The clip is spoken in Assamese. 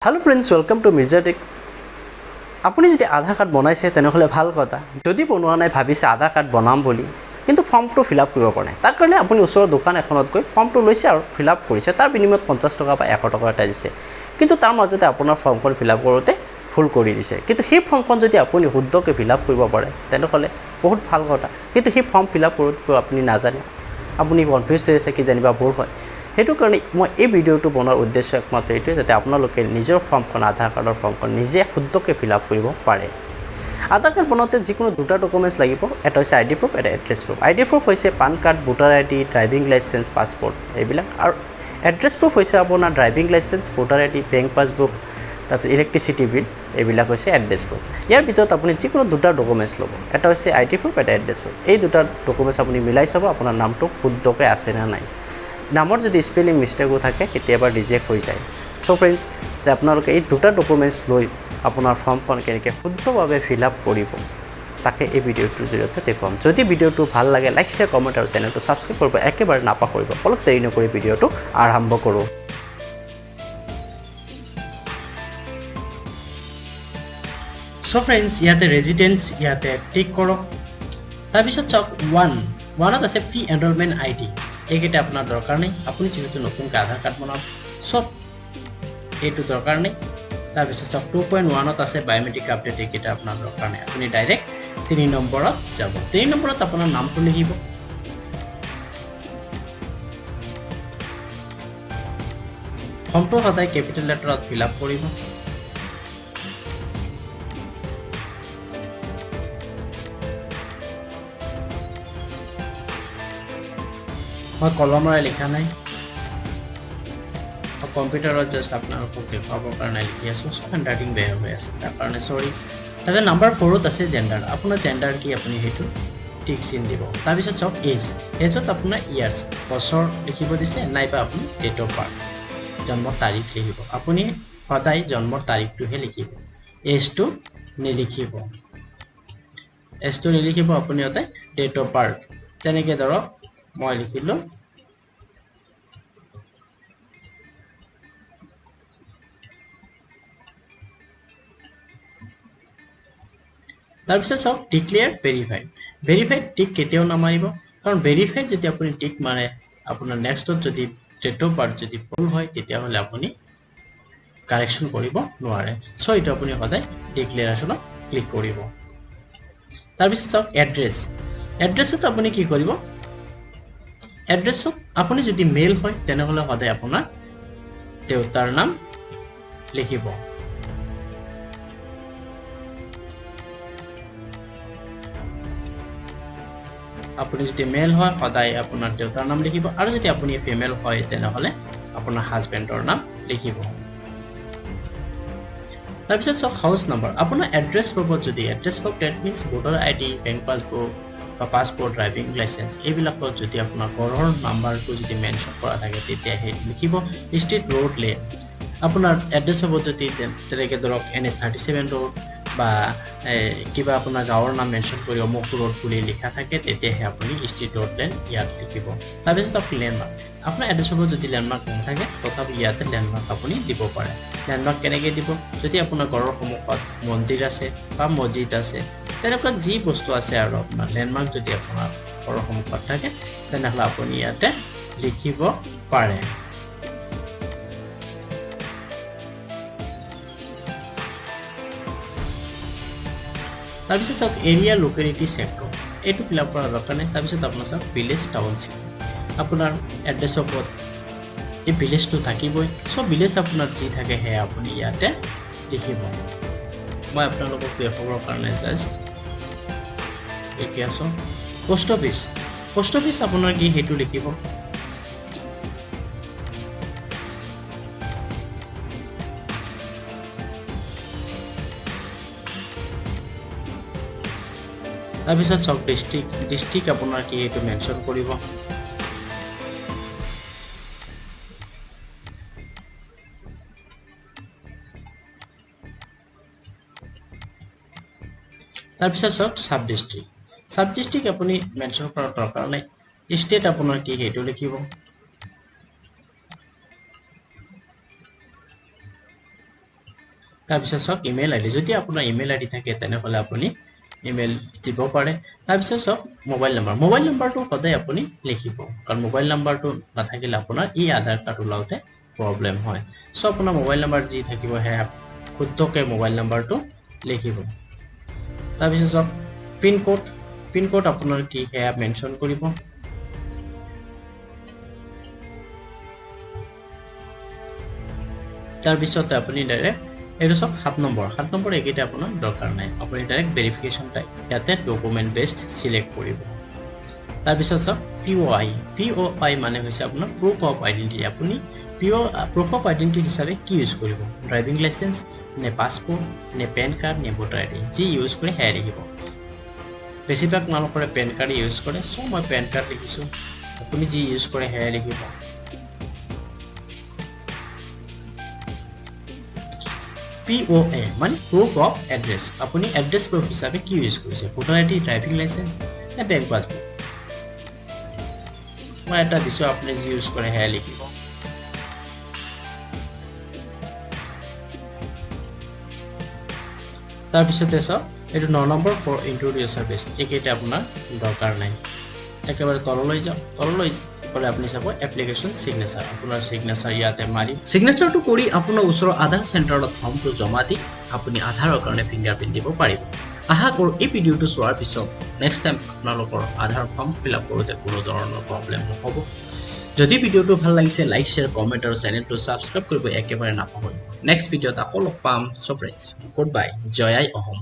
Hello friends, welcome to Mirza Tech. আপুনি যদি আধাৰ কাৰ্ড বনাইছে তেনেহলে ভাল কথা। যদি বনোৱা নাই ভাবিছে আধাৰ কাৰ্ড বনাম বুলি কিন্তু ফৰ্মটো ফিল আপ কৰিব পৰা নাই। তাৰ কাৰণে আপুনি ওচৰৰ দোকান এখনত গৈ ফৰ্মটো লৈছে আৰু ফিল আপ কৰিছে। তাৰ বিনিময়ত 50 টকা বা 100 টকা এটা দিছে। কিন্তু তাৰ মাজতে আপোনাৰ ফৰ্মখন ফিল আপ কৰোঁতে ভুল কৰি দিছে। কিন্তু সেই ফৰ্মখন যদি আপুনি শুদ্ধকৈ ফিল আপ কৰিব পাৰে তেনেহলে বহুত ভাল কথা। কিন্তু সেই ফৰ্ম ফিল আপ কৰোঁতে আপুনি নাজানে। আপুনি কনফিউজ হৈ আছে কি জানিবা ভুল হয়। সেইটো কাৰণে মই এই ভিডিঅ'টো বনোৱাৰ উদ্দেশ্য একমাত্ৰ এইটোৱে যাতে আপোনালোকে নিজৰ ফৰ্মখন আধাৰ কাৰ্ডৰ ফৰ্মখন নিজে শুদ্ধকৈ ফিল আপ কৰিব পাৰে। আধাৰ কাৰ্ড বনাওঁতে যিকোনো দুটা ডকুমেণ্টছ লাগিব। এটা হৈছে আইডি প্ৰুফ, এটা এড্ৰেছ প্ৰুফ। আইডি প্ৰুফ হৈছে PAN card, voter ID, driving licence, passport এইবিলাক। আৰু এড্ৰেছ প্ৰুফ হৈছে আপোনাৰ driving licence, voter ID, bank passbook, তাৰপিছত ইলেক্ট্ৰিচিটি বিল এইবিলাক হৈছে এড্ৰেছ প্ৰুফ। ইয়াৰ ভিতৰত আপুনি যিকোনো দুটা ডকুমেণ্টছ ল'ব। এটা হৈছে আইডি প্ৰুফ, এটা এড্ৰেছ প্ৰুফ। এই দুটা ডকুমেণ্টছ আপুনি মিলাই চাব আপোনাৰ নামটো শুদ্ধকৈ আছে নে নাই। নামৰ যদি স্পেলিং মিষ্টেকো থাকে কেতিয়াবা ৰিজেক্ট হৈ যায়। চ' ফ্ৰেণ্ডছ, যে আপোনালোকে এই দুটা ডকুমেণ্টছ লৈ আপোনাৰ ফৰ্মখন কেনেকৈ শুদ্ধভাৱে ফিল আপ কৰিব তাকে এই ভিডিঅ'টোৰ জৰিয়তে দেখুৱাম। যদি ভিডিঅ'টো ভাল লাগে লাইক, শ্বেয়াৰ, কমেণ্ট আৰু চেনেলটো ছাবস্ক্ৰাইব কৰিব একেবাৰে নাপাহৰিব। অলপ দেৰি নকৰি ভিডিঅ'টো আৰম্ভ কৰোঁ। চ' ফ্ৰেণ্ডছ, ইয়াতে ৰেজিডেন্স ইয়াতে টিক কৰক। তাৰপিছত চাওক ওৱানত আছে প্ৰি এনৰলমেণ্ট আই ডি। এইকেইটা আপোনাৰ দৰকাৰ নাই। আপুনি যিহেতু নতুনকৈ আধাৰ কাৰ্ড বনাব চব এইটো দৰকাৰ নাই। তাৰপিছত চাওক 2.1ত আছে বায়'মেট্ৰিক আপডেট। এইকেইটা আপোনাৰ দৰকাৰ নাই। আপুনি ডাইৰেক্ট 3 নম্বৰত যাব। 3 নম্বৰত আপোনাৰ নামটো লিখিব। ফৰ্মটো সদায় কেপিটেল লেটাৰত ফিল আপ কৰিব। মই কলমেৰে লিখা নাই, কম্পিউটাৰত জাষ্ট আপোনালোকক দেখুৱাবৰ কাৰণে লিখি আছোঁ। হেণ্ডৰাইটিং বেয়া হৈ আছে তাৰ কাৰণে চৰি। তাৰপিছত নাম্বাৰ 4ত আছে জেণ্ডাৰ। আপোনাৰ জেণ্ডাৰ কি আপুনি সেইটো টিক চিন দিব। তাৰপিছত চাওক এজত আপোনাৰ ইয়াৰ্ছ বছৰ লিখিব দিছে, নাইবা আপুনি ডেট অফ বাৰ্থ জন্মৰ তাৰিখ লিখিব। আপুনি সদায় জন্মৰ তাৰিখটোহে লিখিব, এজটো নিলিখিব। আপুনি সদায় ডেট অফ বাৰ্থ। তেনেকৈ ধৰক মই লিখিলোঁ তাৰপিছত চাওক ডিক্লেয়াৰ ভেৰিফাইড টিক কেতিয়াও নামাৰিব, কাৰণ ভেৰিফাইড যদি আপুনি টিক মাৰে আপোনাৰ নেক্সটত যদি ডেট অফ বাৰ্থ যদি ভুল হয় তেতিয়াহ'লে আপুনি কাৰেকশ্যন কৰিব নোৱাৰে। চ' এইটো আপুনি সদায় ডিক্লেয়াৰেশ্যনত ক্লিক কৰিব। তাৰপিছত চাওক এড্ৰেছত আপুনি কি কৰিব। এড্ৰেছত আপুনি যদি মেল হয় তেনেহ'লে সদায় আপোনাৰ দেউতাৰ নাম লিখিব। আপুনি যদি মেল হয় সদায় আপোনাৰ দেউতাৰ নাম লিখিব, আৰু যদি আপুনি ফিমেল হয় তেনেহ'লে আপোনাৰ হাজবেণ্ডৰ নাম লিখিব। তাৰপিছত চাওক হাউচ নাম্বাৰ। আপোনাৰ এড্ৰেছ প্ৰুফত যদি address proof that means voter I D, bank passbook বা পাছপৰ্ট, ড্ৰাইভিং লাইচেঞ্চ এইবিলাকত যদি আপোনাৰ ঘৰৰ নাম্বাৰটো যদি মেনশ্যন কৰা থাকে তেতিয়া সেইটো লিখিব। ষ্ট্ৰীট, ৰোড, লেন। আপোনাৰ এড্ৰেছ প্ৰুফত যদি তেনেকৈ ধৰক NH37 ৰোড বা কিবা আপোনাৰ গাঁৱৰ নাম মেনশ্যন কৰি অমুকটো ৰোড বুলি লিখা থাকে তেতিয়াহে আপুনি ষ্ট্ৰীট, ৰোড, লেন ইয়াত লিখিব। তাৰপিছত আপুনি লেণ্ডমাৰ্ক। আপোনাৰ এড্ৰেছ প্ৰুফত যদি লেণ্ডমাৰ্ক নাথাকে তথাপি ইয়াতে লেণ্ডমাৰ্ক আপুনি দিব পাৰে। লেণ্ডমাৰ্ক কেনেকৈ দিব, যদি আপোনাৰ ঘৰৰ সন্মুখত মন্দিৰ আছে বা মছজিদ আছে তেনেকুৱা যি বস্তু আছে আৰু আপোনাৰ লেণ্ডমাৰ্ক যদি আপোনাৰ ঘৰৰ সন্মুখত থাকে তেনেহ'লে আপুনি ইয়াতে লিখিব পাৰে। তাৰপিছত চাওক এৰিয়া, লোকেলিটি, চেক্টৰ এইটো ফিল আপ কৰাৰ দৰকাৰ নাই। তাৰপিছত আপোনাৰ চাওক ভিলেজ, টাউন, চিটি। আপোনাৰ এড্ৰেছ প্ৰুফত এই ভিলেজটো থাকিবই। চ' ভিলেজ আপোনাৰ যি থাকে সেয়া আপুনি ইয়াতে লিখিব। মই আপোনালোকক দেখুৱাবৰ কাৰণে জাষ্ট লিখি আছোঁ। পোষ্ট অফিচ আপোনাৰ কি সেইটো লিখিব। তাৰপিছত চাওক ডিষ্ট্ৰিক্ট আপোনাৰ কি সেইটো মেনশ্যন কৰিব। তাৰপিছত চাওক সাব ডিষ্ট্ৰিক্ট আপুনি মেনশ্যন কৰাৰ দৰকাৰ নাই। ষ্টেট আপোনাৰ কি সেইটো লিখিব। তাৰপিছত চাওক ইমেইল আইডি যদি আপোনাৰ ইমেইল আইডি থাকে তেনেহ'লে আপুনি ইমেইল দিব পাৰে তাৰপিছত চাওক মোবাইল নাম্বাৰটো সদায় আপুনি লিখিব কাৰণ মোবাইল নাম্বাৰটো নাথাকিলে আপোনাৰ ই আধাৰ কাৰ্ড ওলাওতে প্ৰব্লেম হয় সো আপোনাৰ মোবাইল নাম্বাৰ যি থাকিব হেয়া শুদ্ধকৈ মোবাইল নাম্বাৰটো লিখিব তাৰপিছত চাওক পিন কোড আপোনাৰ কি হেয়া মেনশ্যন কৰিব তাৰপিছত আপুনি ডাইৰেক্ট এইটো সব 7 নম্বৰ একেটা আপোনাৰ দৰকাৰ নাই আপুনি ডাইৰেক্ট ভেৰিফিকেশন টাইপ ইয়াতে ডকুমেন্ট বেসড সিলেক্ট কৰিব তাৰপিছত সব POI মানে হৈছে আপোনাৰ প্ৰুফ অফ আইডেন্টিটি আপুনি প্ৰুফ অফ আইডেন্টিটি হিচাপে কি ইউজ কৰিব ড্ৰাইভিং লাইসেন্স নে পাসপোৰ্ট নে পেন কাৰ্ড নে ভোটাৰ আইডি যি ইউজ কৰে হেয়া লিখিব বেছিভাগ মানুহৰে পেন কাৰ্ড ইউজ কৰে সো মই পেন কাৰ্ড লিখিছো আপুনি যি ইউজ কৰে হেয়া লিখিব POA মানে proof of address আপুনি address proof হিচাপে কি ইউজ কৰিছে ভোটাৰ আইডি ড্ৰাইভিং লাইসেন্স নে বেংক পাছবুক মই এটা দিছো আপুনি যি ইউজ কৰে হেয়া লিখিব তাৰপিছতে চাওক এইটো 9 নম্বৰ ফৰ ইন্ট্ৰোডিউচ সাৰ্ভিস একেটা আপোনাৰ দৰকাৰ নাই একেবাৰে তললৈ যাওক তললৈ গলে আপুনি চাব এপ্লিকেশন সিগনেচাৰ আপোনাৰ সিগনেচাৰ ইয়াতে মাৰি সিগনেচাৰটো কৰি আপোনাৰ ওচৰৰ আধাৰ চেণ্টাৰত ফৰ্মটো জমা দি আপুনি আধাৰৰ কাৰণে ফিংগাৰপ্ৰিন্ট দিব পাৰিব আশা কৰো এই ভিডিওটো চোৱাৰ পিছত নেক্সট টাইম আপোনালোকৰ আধাৰ ফৰ্ম ফিল আপ কৰোতে কোনো ধৰণৰ প্ৰব্লেম নহব যদি ভিডিওটো ভাল লাগিছে লাইক শেয়াৰ কমেন্ট আৰু চেনেলটো সাবস্ক্ৰাইব কৰিব একেবাৰে নাপাহৰিব নেক্সট ভিডিওত আকৌ লগ পাম সো ফ্ৰেন্ডছ গুড বাই জয় আই অসম